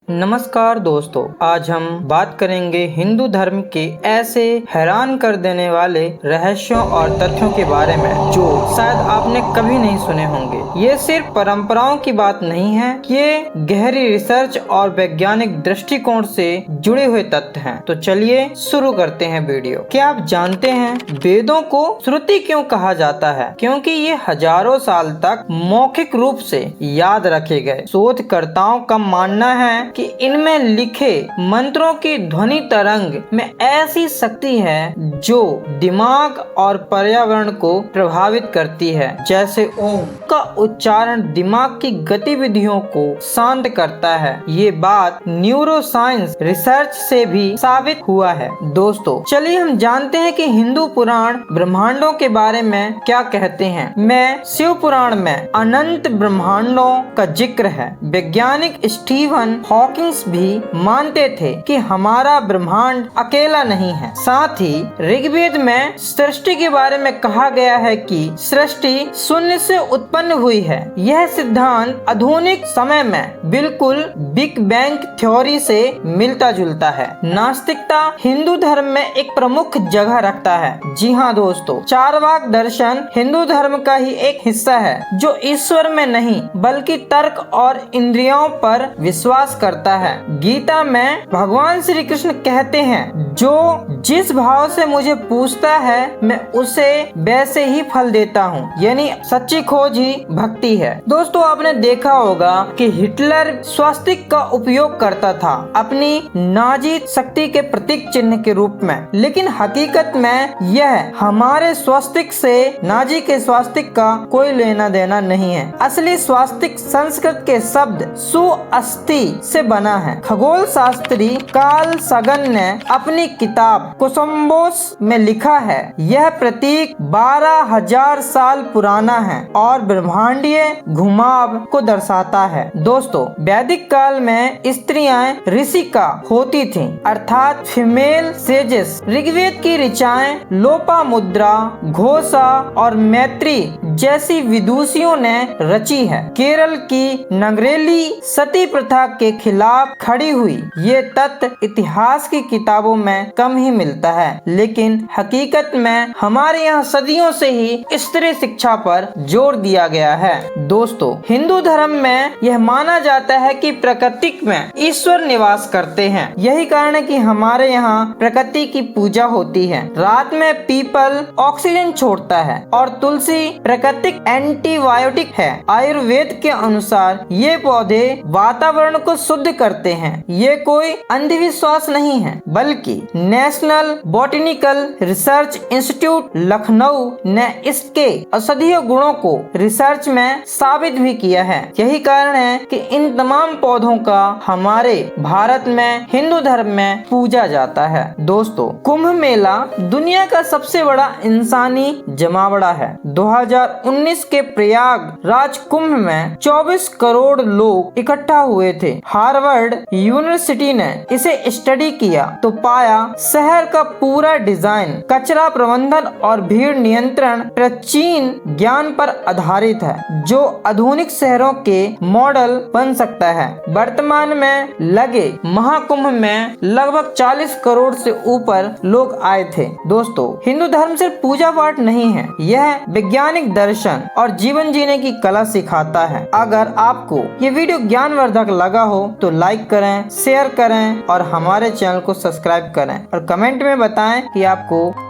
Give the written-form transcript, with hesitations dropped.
नमस्कार दोस्तों, आज हम बात करेंगे हिंदू धर्म के ऐसे हैरान कर देने वाले रहस्यों और तथ्यों के बारे में जो शायद आपने कभी नहीं सुने होंगे। ये सिर्फ परंपराओं की बात नहीं है, ये गहरी रिसर्च और वैज्ञानिक दृष्टिकोण से जुड़े हुए तथ्य हैं। तो चलिए शुरू करते हैं वीडियो। क्या आप जानते हैं वेदों को श्रुति क्यों कहा जाता है? क्योंकि ये हजारों साल तक मौखिक रूप से याद रखे गए। शोधकर्ताओं का मानना है कि इनमें लिखे मंत्रों की ध्वनि तरंग में ऐसी शक्ति है जो दिमाग और पर्यावरण को प्रभावित करती है। जैसे ओम का उच्चारण दिमाग की गतिविधियों को शांत करता है। ये बात न्यूरोसाइंस रिसर्च से भी साबित हुआ है। दोस्तों, चलिए हम जानते हैं कि हिंदू पुराण ब्रह्मांडों के बारे में क्या कहते हैं। में शिव पुराण में अनंत ब्रह्मांडों का जिक्र है। वैज्ञानिक स्टीफन हॉकिंस भी मानते थे कि हमारा ब्रह्मांड अकेला नहीं है। साथ ही ऋग्वेद में सृष्टि के बारे में कहा गया है कि सृष्टि शून्य से उत्पन्न हुई है। यह सिद्धांत आधुनिक समय में बिल्कुल बिग बैंग थ्योरी से मिलता जुलता है। नास्तिकता हिंदू धर्म में एक प्रमुख जगह रखता है। जी हाँ दोस्तों, चारवाक दर्शन हिंदू धर्म का ही एक हिस्सा है जो ईश्वर में नहीं बल्कि तर्क और इंद्रियों पर विश्वास करता है। गीता में भगवान श्री कृष्ण कहते हैं, जो जिस भाव से मुझे पूछता है मैं उसे वैसे ही फल देता हूँ, यानी सच्ची खोज ही भक्ति है। दोस्तों, आपने देखा होगा कि हिटलर स्वास्तिक का उपयोग करता था अपनी नाजी शक्ति के प्रतीक चिन्ह के रूप में, लेकिन हकीकत में यह हमारे स्वास्तिक से नाजी के स्वास्तिक का कोई लेना देना नहीं है। असली स्वास्तिक संस्कृत के शब्द सुअस्थि से बना है। खगोल शास्त्री कार्ल सगन ने अपनी किताब कोलंबस में लिखा है, यह प्रतीक 12,000 साल पुराना है और ब्रह्मांडीय घुमाव को दर्शाता है। दोस्तों, वैदिक काल में स्त्रियां ऋषिका होती थीं, अर्थात फीमेल सेजेस। ऋग्वेद की ऋचाएं लोपामुद्रा, घोषा और मैत्री जैसी विदुषियों ने रची है। केरल की नगरेली सती प्रथा के खिलाफ खड़ी हुई। ये तथ्य इतिहास की किताबों में कम ही मिलता है, लेकिन हकीकत में हमारे यहाँ सदियों से ही स्त्री शिक्षा पर जोर दिया गया है। दोस्तों, हिंदू धर्म में यह माना जाता है कि प्रकृति में ईश्वर निवास करते हैं। यही कारण है कि हमारे यहाँ प्रकृति की पूजा होती है। रात में पीपल ऑक्सीजन छोड़ता है और तुलसी प्राकृतिक एंटीबायोटिक है। आयुर्वेद के अनुसार ये पौधे वातावरण को शुद्ध करते हैं। ये कोई अंधविश्वास नहीं है, बल्कि national botanical research institute Lucknow ने इसके औषधीय गुणों को रिसर्च में साबित भी किया है। यही कारण है कि इन तमाम पौधों का हमारे भारत में हिंदू धर्म में पूजा जाता है। दोस्तों, कुंभ मेला दुनिया का सबसे बड़ा इंसानी जमावड़ा है। 2019 के प्रयाग राज कुंभ में 24 करोड़ लोग इकट्ठा हुए थे। हार्वर्ड यूनिवर्सिटी ने इसे स्टडी किया तो पाया शहर का पूरा डिजाइन कचरा प्रबंधन और भीड़ नियंत्रण प्राचीन ज्ञान पर आधारित है, जो आधुनिक शहरों के मॉडल बन सकता है। वर्तमान में लगे महाकुंभ में लगभग 40 करोड़ से ऊपर लोग आए थे। दोस्तों, हिंदू धर्म सिर्फ पूजा पाठ नहीं है, यह वैज्ञानिक दर्शन और जीवन जीने की कला सिखाता है। अगर आपको ये वीडियो ज्ञानवर्धक लगा हो तो लाइक करें, शेयर करें और हमारे चैनल को सब्सक्राइब करें और कमेंट में बताएं कि आपको